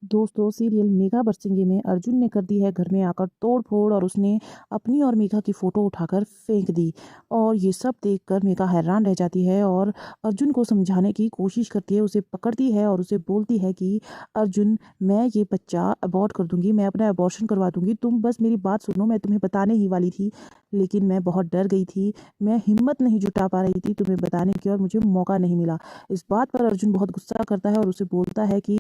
दोस्तों सीरियल मेघा बरसिंगे में अर्जुन ने कर दी है घर में आकर तोड़ फोड़ और उसने अपनी और मेघा की फोटो उठाकर फेंक दी। और ये सब देखकर मेघा हैरान रह जाती है और अर्जुन को समझाने की कोशिश करती है, उसे पकड़ती है और उसे बोलती है कि अर्जुन, मैं ये बच्चा अबॉर्ट कर दूंगी, मैं अपना अबॉर्शन करवा दूंगी, तुम बस मेरी बात सुनो, मैं तुम्हें बताने ही वाली थी लेकिन मैं बहुत डर गई थी, मैं हिम्मत नहीं जुटा पा रही थी तुम्हें बताने की और मुझे मौका नहीं मिला। इस बात पर अर्जुन बहुत गुस्सा करता है और उसे बोलता है कि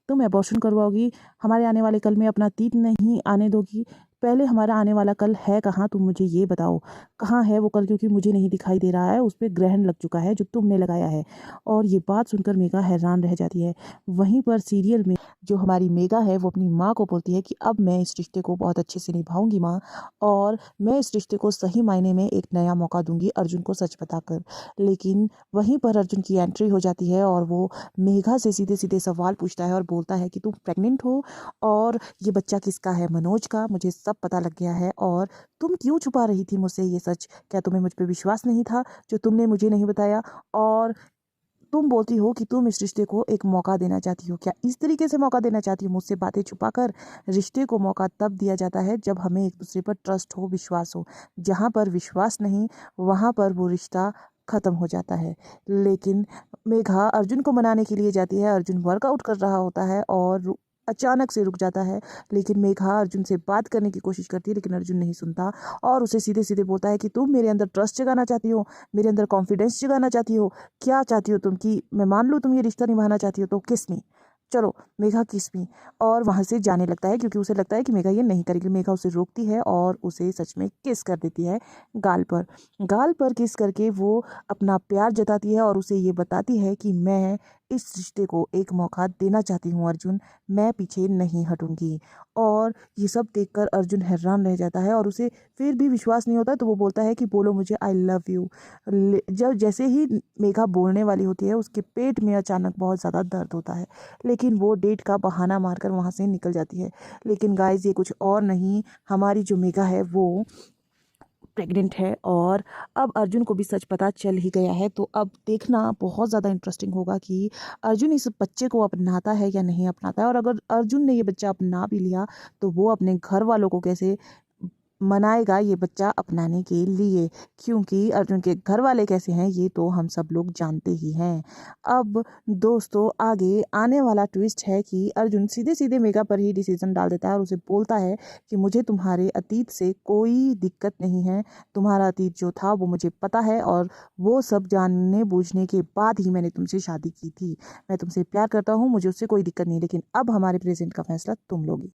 तुम अबॉर्शन करवाओगी, हमारे आने वाले कल में अपना तीत नहीं आने दोगी, पहले हमारा आने वाला कल है कहाँ, तुम मुझे ये बताओ कहाँ है वो कल, क्योंकि मुझे नहीं दिखाई दे रहा है, उस पर ग्रहण लग चुका है जो तुमने लगाया है। और ये बात सुनकर मेघा हैरान रह जाती है। वहीं पर सीरियल में जो हमारी मेघा है वो अपनी माँ को बोलती है कि अब मैं इस रिश्ते को बहुत अच्छे से निभाऊंगी माँ, और मैं इस रिश्ते को सही मायने में एक नया मौका दूंगी अर्जुन को सच बताकर। लेकिन वहीं पर अर्जुन की एंट्री हो जाती है और वो मेघा से सीधे सीधे सवाल पूछता है और बोलता है कि तुम प्रेग्नेंट हो और ये बच्चा किसका है, मनोज का, मुझे सब पता लग गया है, और तुम क्यों छुपा रही थी मुझसे ये सच, क्या तुम्हें मुझ पर विश्वास नहीं था जो तुमने मुझे नहीं बताया, और तुम बोलती हो कि तुम इस रिश्ते को एक मौका देना चाहती हो, क्या इस तरीके से मौका देना चाहती हो मुझसे बातें छुपाकर? रिश्ते को मौका तब दिया जाता है जब हमें एक दूसरे पर ट्रस्ट हो, विश्वास हो। जहाँ पर विश्वास नहीं, वहाँ पर वो रिश्ता खत्म हो जाता है। लेकिन मेघा अर्जुन को मनाने के लिए जाती है, अर्जुन वर्कआउट कर रहा होता है और अचानक से रुक जाता है। लेकिन मेघा अर्जुन से बात करने की कोशिश करती है लेकिन अर्जुन नहीं सुनता और उसे सीधे सीधे बोलता है कि तुम मेरे अंदर ट्रस्ट जगाना चाहती हो, मेरे अंदर कॉन्फिडेंस जगाना चाहती हो, क्या चाहती हो तुम कि मैं मान लूँ तुम ये रिश्ता निभाना चाहती हो तो किस मी, चलो मेघा किस मी। और वहां से जाने लगता है क्योंकि उसे लगता है कि मेघा ये नहीं करेगी। मेघा उसे रोकती है और उसे सच में किस कर देती है गाल पर। गाल पर किस करके वो अपना प्यार जताती है और उसे ये बताती है कि मैं इस रिश्ते को एक मौका देना चाहती हूँ अर्जुन, मैं पीछे नहीं हटूंगी। और ये सब देखकर अर्जुन हैरान रह जाता है और उसे फिर भी विश्वास नहीं होता, तो वो बोलता है कि बोलो मुझे आई लव यू। जब जैसे ही मेघा बोलने वाली होती है उसके पेट में अचानक बहुत ज़्यादा दर्द होता है, लेकिन वो डेट का बहाना मारकर वहाँ से निकल जाती है। लेकिन गाइस ये कुछ और नहीं, हमारी जो मेघा है वो प्रेग्नेंट है और अब अर्जुन को भी सच पता चल ही गया है। तो अब देखना बहुत ज़्यादा इंटरेस्टिंग होगा कि अर्जुन इस बच्चे को अपनाता है या नहीं अपनाता है, और अगर अर्जुन ने ये बच्चा अपना भी लिया तो वो अपने घर वालों को कैसे मनाएगा ये बच्चा अपनाने के लिए, क्योंकि अर्जुन के घर वाले कैसे हैं ये तो हम सब लोग जानते ही हैं। अब दोस्तों आगे आने वाला ट्विस्ट है कि अर्जुन सीधे सीधे मेघा पर ही डिसीजन डाल देता है और उसे बोलता है कि मुझे तुम्हारे अतीत से कोई दिक्कत नहीं है, तुम्हारा अतीत जो था वो मुझे पता है और वो सब जानने बूझने के बाद ही मैंने तुमसे शादी की थी, मैं तुमसे प्यार करता हूँ, मुझे उससे कोई दिक्कत नहीं, लेकिन अब हमारे प्रेजेंट का फैसला तुम लोगी।